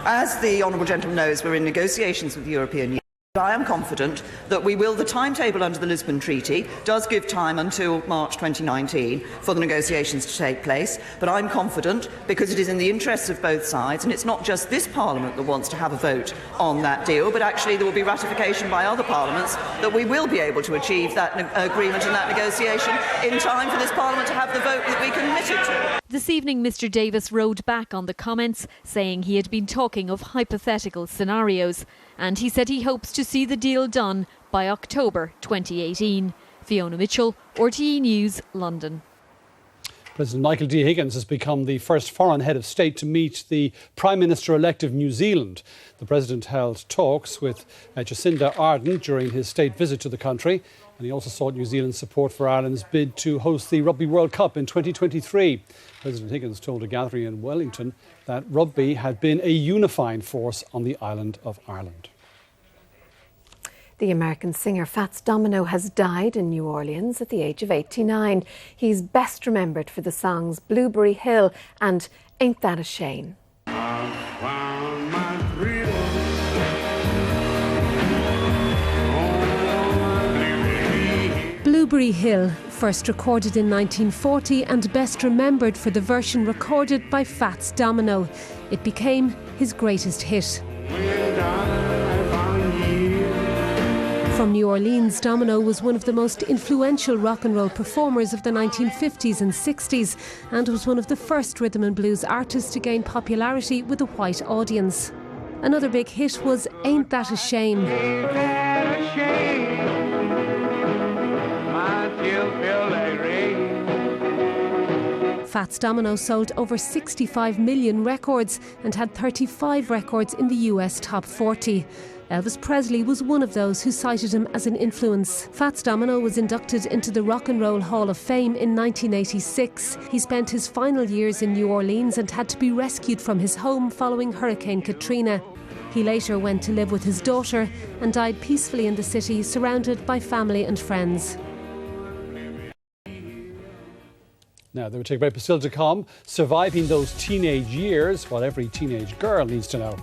As the Honourable Gentleman knows, we're in negotiations with the European Union. I am confident that we will. The timetable under the Lisbon Treaty does give time until March 2019 for the negotiations to take place, but I'm confident because it is in the interests of both sides, and it's not just this Parliament that wants to have a vote on that deal, but actually there will be ratification by other parliaments, that we will be able to achieve that agreement and that negotiation in time for this Parliament to have the vote that we committed to. This evening, Mr Davis rode back on the comments, saying he had been talking of hypothetical scenarios, and he said he hopes to see the deal done by October 2018. Fiona Mitchell, RTE News, London. President Michael D. Higgins has become the first foreign head of state to meet the Prime Minister-elect of New Zealand. The President held talks with Jacinda Ardern during his state visit to the country, and he also sought New Zealand's support for Ireland's bid to host the Rugby World Cup in 2023. President Higgins told a gathering in Wellington that rugby had been a unifying force on the island of Ireland. The American singer Fats Domino has died in New Orleans at the age of 89. He's best remembered for the songs Blueberry Hill and Ain't That a Shame. Blueberry Hill, first recorded in 1940 and best remembered for the version recorded by Fats Domino. It became his greatest hit. From New Orleans, Domino was one of the most influential rock and roll performers of the 1950s and 60s and was one of the first rhythm and blues artists to gain popularity with a white audience. Another big hit was Ain't That a Shame. Fats Domino sold over 65 million records and had 35 records in the US top 40. Elvis Presley was one of those who cited him as an influence. Fats Domino was inducted into the Rock and Roll Hall of Fame in 1986. He spent his final years in New Orleans and had to be rescued from his home following Hurricane Katrina. He later went to live with his daughter and died peacefully in the city, surrounded by family and friends. Now, they will take a break, but still to come, surviving those teenage years, what every teenage girl needs to know.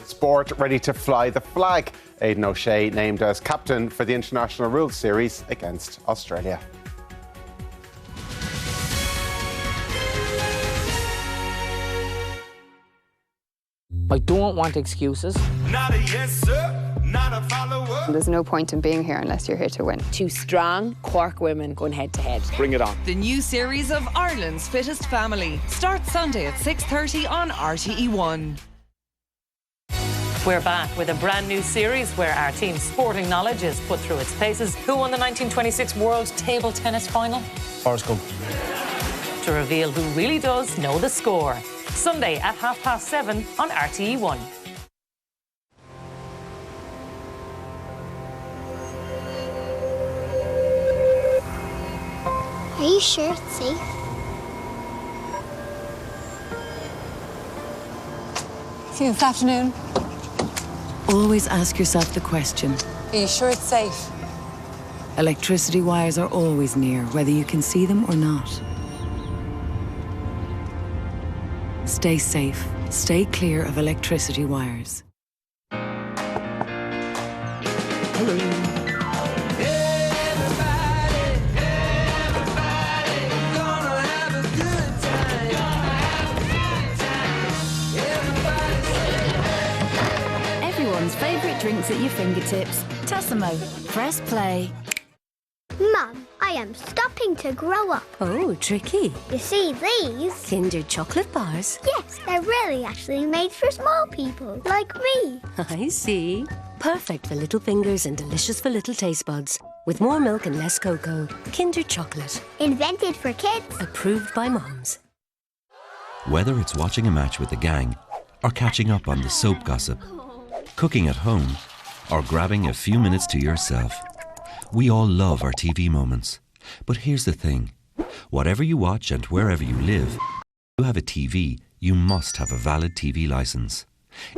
Sport ready to fly the flag. Aidan O'Shea named as captain for the International Rules Series against Australia. I don't want excuses. Not a yes, sir. Not a follower. There's no point in being here unless you're here to win. Two strong Cork women going head to head. Bring it on. The new series of Ireland's Fittest Family starts Sunday at 6:30 on RTE1. We're back with a brand new series where our team's sporting knowledge is put through its paces. Who won the 1926 World Table Tennis Final? Forrest Gump. To reveal who really does know the score. Sunday at 7:30 on RTE1. Are you sure it's safe? See you this afternoon. Always ask yourself the question. Are you sure it's safe? Electricity wires are always near, whether you can see them or not. Stay safe. Stay clear of electricity wires. Hello. Everyone's favourite drinks at your fingertips. Tassimo. Press play. Mum, I am stopping to grow up. Oh, tricky. You see these? Kinder chocolate bars. Yes, they're really actually made for small people, like me. I see. Perfect for little fingers and delicious for little taste buds. With more milk and less cocoa. Kinder chocolate. Invented for kids. Approved by moms. Whether it's watching a match with the gang or catching up on the soap gossip, cooking at home or grabbing a few minutes to yourself, we all love our TV moments. But here's the thing. Whatever you watch and wherever you live, if you have a TV, you must have a valid TV licence.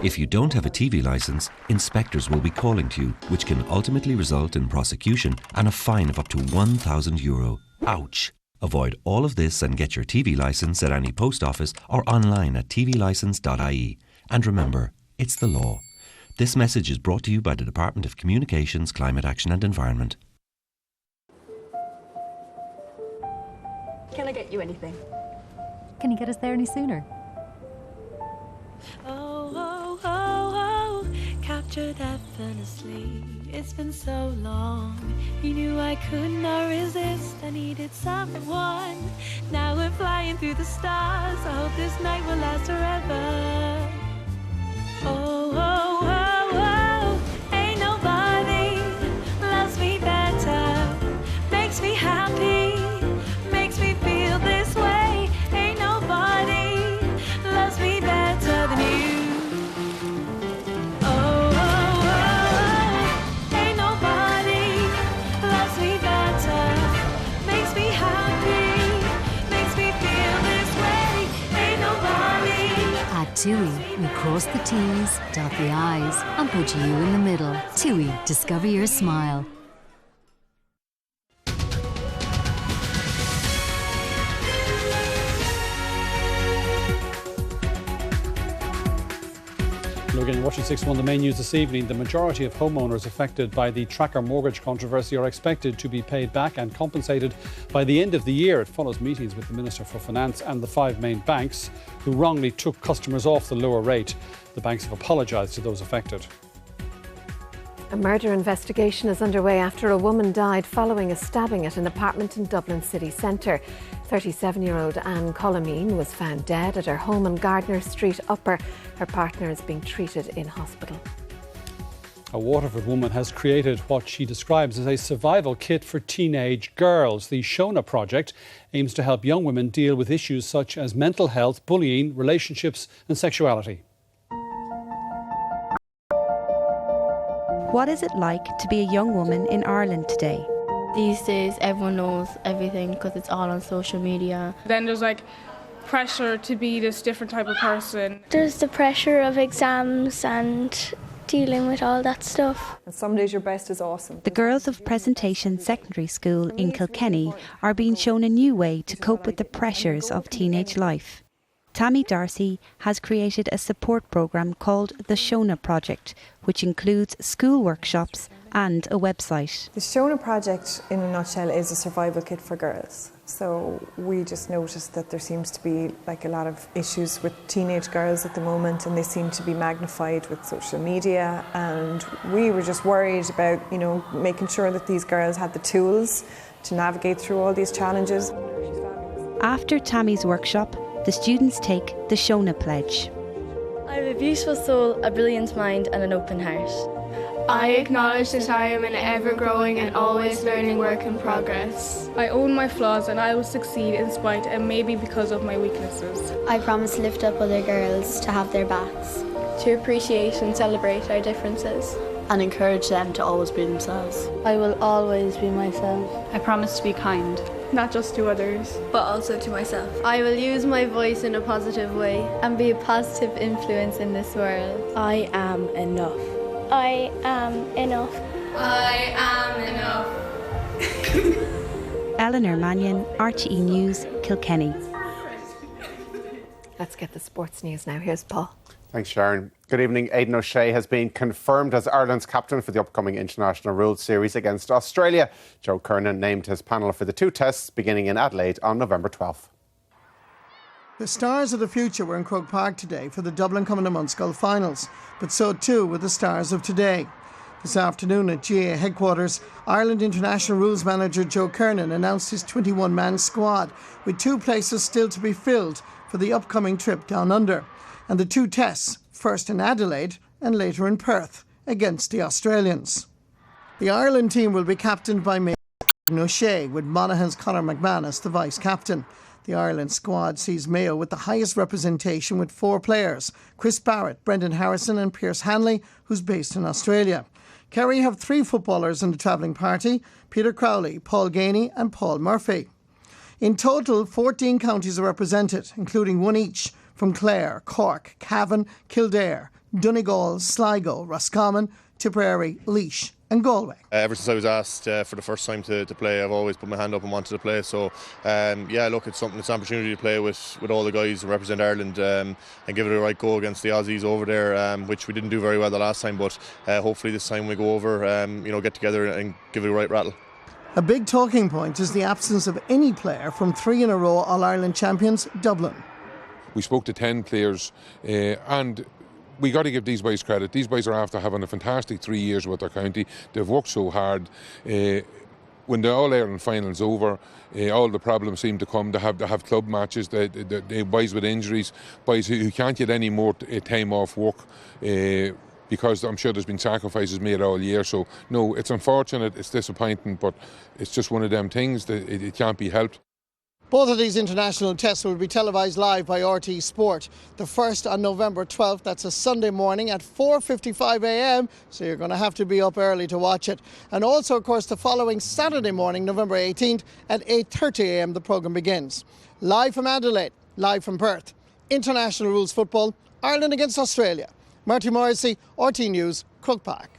If you don't have a TV licence, inspectors will be calling to you, which can ultimately result in prosecution and a fine of up to €1,000. Ouch! Avoid all of this and get your TV licence at any post office or online at tvlicence.ie. And remember, it's the law. This message is brought to you by the Department of Communications, Climate Action and Environment. Can I get you anything? Can you get us there any sooner? Oh, oh, oh, oh, captured effortlessly. It's been so long. You knew I could not resist. I needed someone. Now we're flying through the stars. I hope this night will last forever. Oh, oh, oh, oh, ain't nobody loves me better. Makes me happy. TUI, we cross the T's, dot the I's and put you in the middle. TUI, discover your smile. Again, watching 6-1, the main news this evening. The majority of homeowners affected by the tracker mortgage controversy are expected to be paid back and compensated by the end of the year. It follows meetings with the Minister for Finance and the 5 main banks who wrongly took customers off the lower rate. The banks have apologised to those affected. A murder investigation is underway after a woman died following a stabbing at an apartment in Dublin city centre. 37-year-old Anne Colomine was found dead at her home on Gardner Street Upper. Her partner is being treated in hospital. A Waterford woman has created what she describes as a survival kit for teenage girls. The Shona project aims to help young women deal with issues such as mental health, bullying, relationships and sexuality. What is it like to be a young woman in Ireland today? These days everyone knows everything because it's all on social media. Then there's like pressure to be this different type of person. There's the pressure of exams and dealing with all that stuff. And some days your best is awesome. The girls of Presentation Secondary School in Kilkenny are being shown a new way to cope with the pressures of teenage life. Tammy Darcy has created a support programme called the Shona Project, which includes school workshops and a website. The Shona Project, in a nutshell, is a survival kit for girls. So we just noticed that there seems to be like a lot of issues with teenage girls at the moment, and they seem to be magnified with social media. And we were just worried about, making sure that these girls had the tools to navigate through all these challenges. After Tammy's workshop, the students take the Shona Pledge. I have a beautiful soul, a brilliant mind and an open heart. I acknowledge that I am an ever-growing and always learning work in progress. I own my flaws and I will succeed in spite and maybe because of my weaknesses. I promise to lift up other girls, to have their backs, to appreciate and celebrate our differences, and encourage them to always be themselves. I will always be myself. I promise to be kind. Not just to others, but also to myself. I will use my voice in a positive way and be a positive influence in this world. I am enough. I am enough. I am enough. Eleanor Mannion, RTE News, Kilkenny. Let's get the sports news now. Here's Paul. Thanks, Sharon. Good evening. Aidan O'Shea has been confirmed as Ireland's captain for the upcoming International Rules Series against Australia. Joe Kernan named his panel for the 2 tests beginning in Adelaide on November 12th. The stars of the future were in Croke Park today for the Dublin Cumann and Munskell finals, but so too were the stars of today. This afternoon at GA headquarters, Ireland International Rules manager Joe Kernan announced his 21-man squad, with 2 places still to be filled for the upcoming trip down under. And the 2 tests, first in Adelaide and later in Perth, against the Australians. The Ireland team will be captained by Aidan O'Shea, with Monaghan's Conor McManus the vice-captain. The Ireland squad sees Mayo with the highest representation with 4 players: Chris Barrett, Brendan Harrison and Pierce Hanley, who's based in Australia. Kerry have 3 footballers in the travelling party: Peter Crowley, Paul Ganey and Paul Murphy. In total, 14 counties are represented, including 1 each from Clare, Cork, Cavan, Kildare, Donegal, Sligo, Roscommon, Tipperary, Laois and Galway. Ever since I was asked for the first time to play, I've always put my hand up and wanted to play. So, it's an opportunity to play with all the guys and represent Ireland and give it a right go against the Aussies over there, which we didn't do very well the last time. But hopefully this time we go over, get together and give it a right rattle. A big talking point is the absence of any player from 3 in a row All-Ireland champions, Dublin. We spoke to 10 players and we got to give these boys credit. These boys are after having a fantastic 3 years with their county. They've worked so hard. When the All-Ireland final's over, all the problems seem to come. They have club matches, they boys with injuries, boys who can't get any more time off work because I'm sure there's been sacrifices made all year. So, no, it's unfortunate, it's disappointing, but it's just one of them things that it can't be helped. Both of these international tests will be televised live by RTE Sport. The first on November 12th, that's a Sunday morning at 4:55 a.m, so you're going to have to be up early to watch it. And also, of course, the following Saturday morning, November 18th, at 8:30 a.m, the programme begins. Live from Adelaide, live from Perth. International Rules Football, Ireland against Australia. Marty Morrissey, RT News, Croke Park.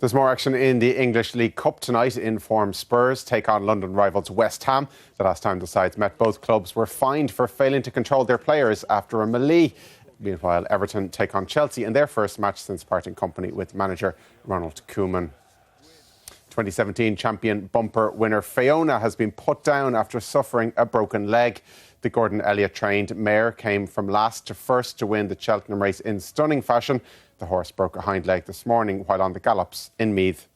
There's more action in the English League Cup tonight. In-form Spurs take on London rivals West Ham. The last time the sides met, both clubs were fined for failing to control their players after a melee. Meanwhile, Everton take on Chelsea in their first match since parting company with manager Ronald Koeman. 2017 champion bumper winner Fiona has been put down after suffering a broken leg. The Gordon Elliott trained mare came from last to first to win the Cheltenham race in stunning fashion. The horse broke a hind leg this morning while on the gallops in Meath.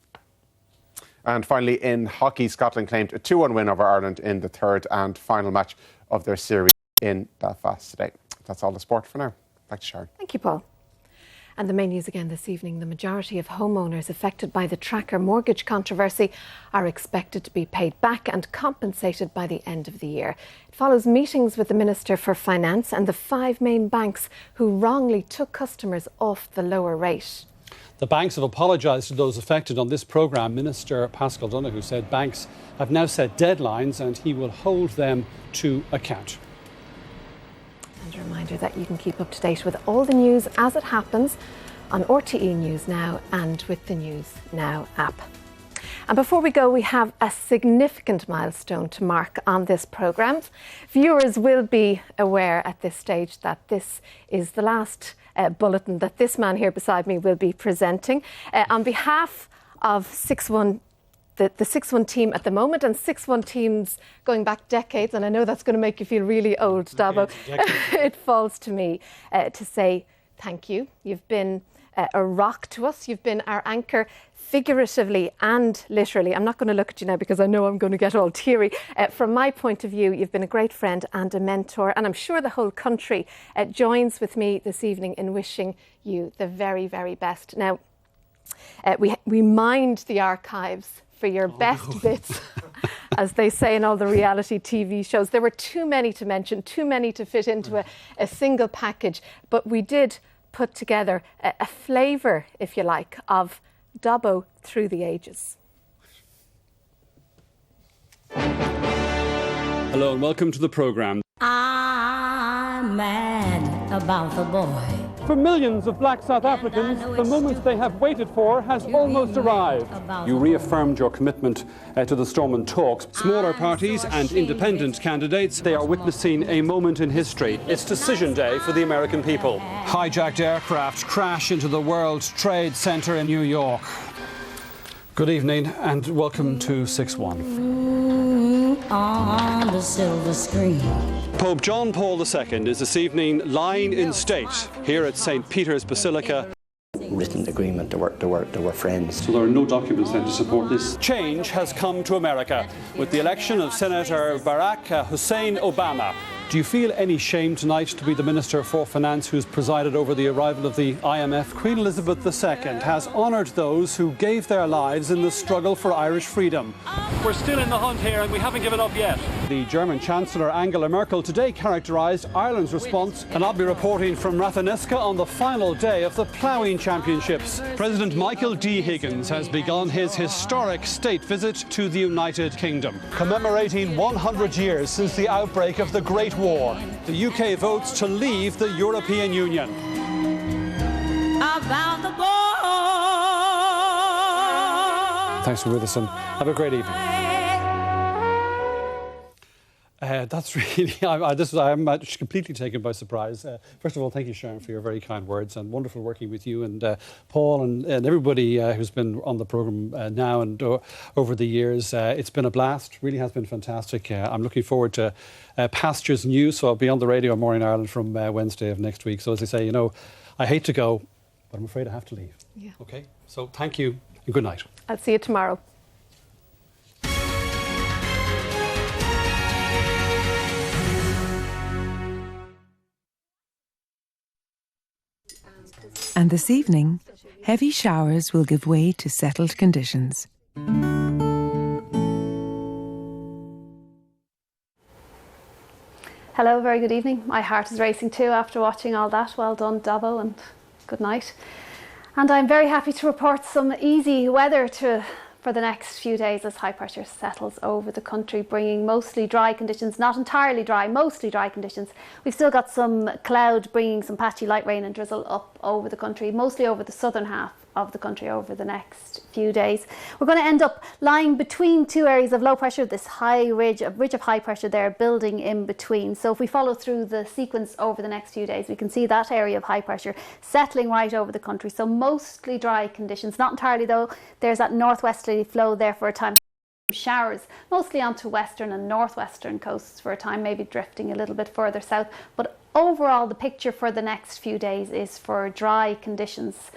And finally, in hockey, Scotland claimed a 2-1 win over Ireland in the third and final match of their series in Belfast today. That's all the sport for now. Back to Sharon. Thank you, Paul. And the main news again this evening, the majority of homeowners affected by the tracker mortgage controversy are expected to be paid back and compensated by the end of the year. It follows meetings with the Minister for Finance and the 5 main banks who wrongly took customers off the lower rate. The banks have apologised to those affected on this programme. Minister Paschal Donohoe said banks have now set deadlines and he will hold them to account. And a reminder that you can keep up to date with all the news as it happens on RTE News Now and with the News Now app. And before we go, we have a significant milestone to mark on this programme. Viewers will be aware at this stage that this is the last bulletin that this man here beside me will be presenting. On behalf of 6-1, the 6-1 team at the moment and 6-1 teams going back decades, and I know that's going to make you feel really old, Dabo, it falls to me to say thank you. You've been a rock to us. You've been our anchor figuratively and literally. I'm not going to look at you now because I know I'm going to get all teary. From my point of view, you've been a great friend and a mentor, and I'm sure the whole country joins with me this evening in wishing you the very, very best. Now, we mined the archives for your best bits, as they say in all the reality TV shows. There were too many to mention, too many to fit into a single package, but we did put together a flavour, if you like, of Dobbo through the ages. Hello and welcome to the programme. I'm mad about the boy. For millions of black South Africans, the moment they have waited for has almost arrived. You reaffirmed your commitment to the Stormont talks. Smaller parties and independent candidates, they are witnessing a moment in history. It's decision day for the American people. Hijacked aircraft crash into the World Trade Center in New York. Good evening and welcome to 6-1. On the silver screen. Pope John Paul II is this evening lying in state here at St. Peter's Basilica. Written agreement, they were friends. So there are no documents then to support this. Change has come to America with the election of Senator Barack Hussein Obama. Do you feel any shame tonight to be the Minister for Finance who's presided over the arrival of the IMF? Queen Elizabeth II has honoured those who gave their lives in the struggle for Irish freedom. We're still in the hunt here and we haven't given up yet. The German Chancellor Angela Merkel today characterised Ireland's response, and I'll be reporting from Ratheniska on the final day of the Ploughing Championships. President Michael D. Higgins has begun his historic state visit to the United Kingdom, commemorating 100 years since the outbreak of the Great War. The UK votes to leave the European Union. About the boy. Thanks for with us and have a great evening. That's really, I'm completely taken by surprise. First of all, thank you, Sharon, for your very kind words, and wonderful working with you and Paul and everybody who's been on the programme now and over the years. It's been a blast, really has been fantastic. I'm looking forward to Pastures News, so I'll be on the radio more in Ireland from Wednesday of next week. So as I say, you know, I hate to go, but I'm afraid I have to leave. Yeah. Okay, so thank you and good night. I'll see you tomorrow. And this evening, heavy showers will give way to settled conditions. Hello, very good evening. My heart is racing too after watching all that. Well done, Dobbo, and good night. And I'm very happy to report some easy weather for for the next few days as high pressure settles over the country, bringing mostly dry conditions, not entirely dry, mostly dry conditions. We've still got some cloud bringing some patchy light rain and drizzle up over the country, mostly over the southern half of the country over the next few days. We're going to end up lying between two areas of low pressure, this high ridge of high pressure there building in between. So if we follow through the sequence over the next few days, we can see that area of high pressure settling right over the country. So mostly dry conditions, not entirely though. There's that northwesterly flow there for a time. Showers mostly onto western and northwestern coasts for a time, maybe drifting a little bit further south. But overall, the picture for the next few days is for dry conditions.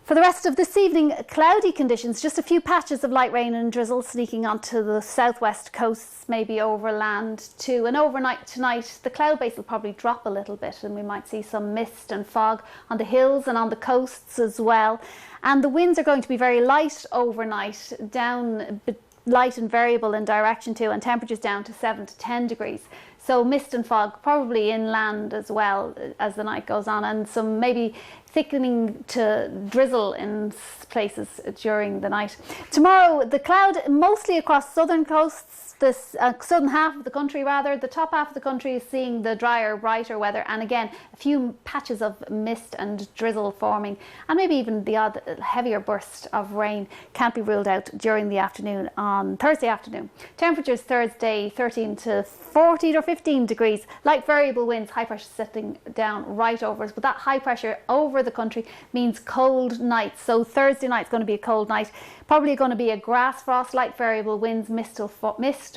For the rest of this evening, cloudy conditions, just a few patches of light rain and drizzle sneaking onto the southwest coasts, maybe overland too. And overnight tonight, the cloud base will probably drop a little bit and we might see some mist and fog on the hills and on the coasts as well. And the winds are going to be very light overnight, down light and variable in direction too, and temperatures down to 7 to 10 degrees. So mist and fog probably inland as well as the night goes on, and some maybe thickening to drizzle in places during the night. Tomorrow, the cloud mostly across southern coasts, the southern half of the country rather. The top half of the country is seeing the drier, brighter weather, and again a few patches of mist and drizzle forming, and maybe even the odd heavier burst of rain can't be ruled out during the afternoon on Thursday afternoon. Temperatures Thursday 13 to 14 or 15 degrees, light variable winds, high pressure sitting down right over us, but that high pressure over the country means cold nights. So Thursday night's going to be a cold night, probably going to be a grass frost, light variable winds, mist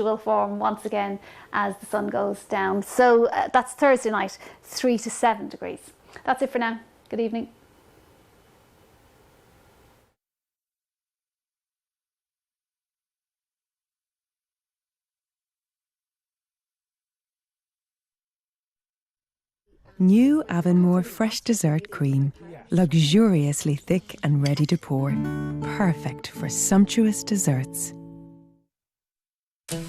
will form once again as the sun goes down. So that's Thursday night, 3 to 7 degrees. That's it for now. Good evening. New Avonmore Fresh Dessert Cream. Luxuriously thick and ready to pour. Perfect for sumptuous desserts.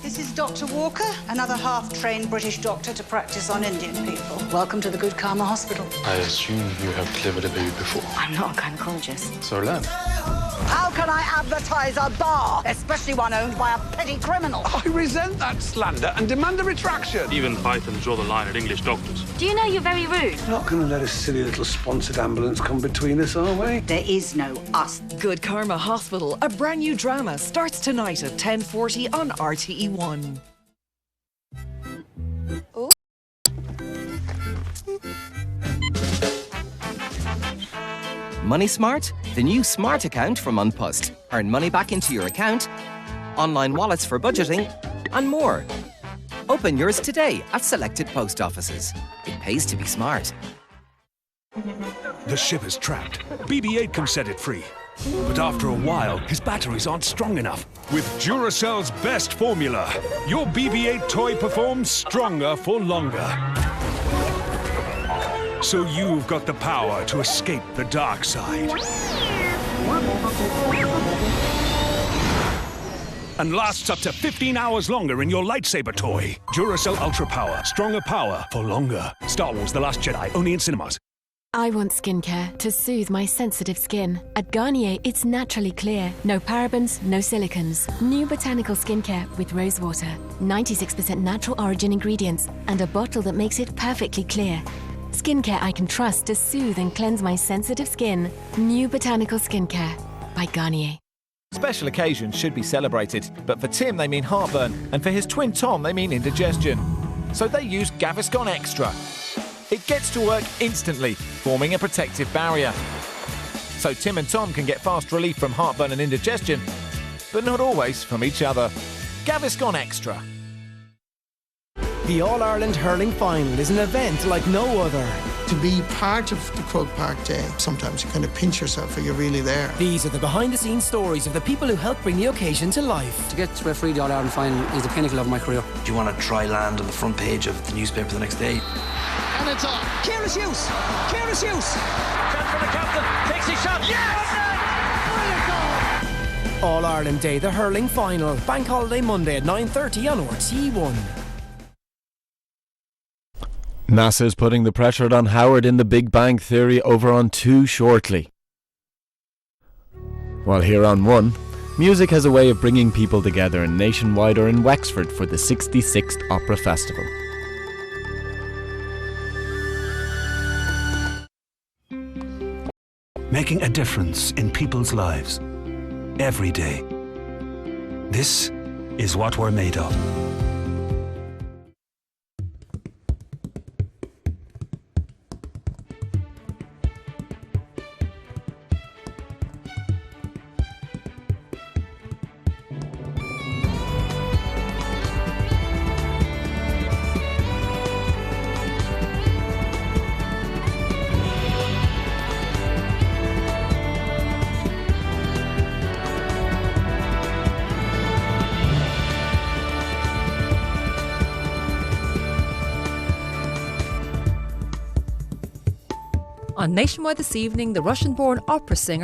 This is Dr. Walker, another half-trained British doctor to practice on Indian people. Welcome to the Good Karma Hospital. I assume you have delivered a baby before. I'm not a gynecologist. So learn. How can I advertise a bar, especially one owned by a petty criminal? I resent that slander and demand a retraction. Even Python draw the line at English doctors. Do you know you're very rude? We're not going to let a silly little sponsored ambulance come between us, are we? There is no us. Good Karma Hospital, a brand new drama, starts tonight at 10:40 on RTE1. Money Smart, the new smart account from Unpust. Earn money back into your account, online wallets for budgeting, and more. Open yours today at selected post offices. It pays to be smart. The ship is trapped. BB-8 can set it free. But after a while, his batteries aren't strong enough. With Duracell's best formula, your BB-8 toy performs stronger for longer. So you've got the power to escape the dark side. And lasts up to 15 hours longer in your lightsaber toy. Duracell Ultra Power. Stronger power for longer. Star Wars The Last Jedi, only in cinemas. I want skincare to soothe my sensitive skin. At Garnier, it's naturally clear. No parabens, no silicons. New botanical skincare with rose water. 96% natural origin ingredients. And a bottle that makes it perfectly clear. Skincare I can trust to soothe and cleanse my sensitive skin. New botanical skincare by Garnier. Special occasions should be celebrated, but for Tim they mean heartburn, and for his twin Tom they mean indigestion. So they use Gaviscon Extra. It gets to work instantly, forming a protective barrier. So Tim and Tom can get fast relief from heartburn and indigestion, but not always from each other. Gaviscon Extra. The All-Ireland Hurling Final is an event like no other. To be part of the Croke Park Day, sometimes you kind of pinch yourself, are you really there? These are the behind-the-scenes stories of the people who helped bring the occasion to life. To get to referee the All-Ireland Final is the pinnacle of my career. Do you want to try land on the front page of the newspaper the next day? And it's on. Careless use! Careless use! Chance for the captain. Takes his shot. Yes! All-Ireland Day, the Hurling Final. Bank Holiday Monday at 9:30 on RTE1. NASA's putting the pressure on Howard in the Big Bang Theory over on 2 shortly. While here on 1, Music has a way of bringing people together, and Nationwide are in Wexford for the 66th Opera Festival. Making a difference in people's lives every day. This is what we're made of. On Nationwide this evening, the Russian-born opera singer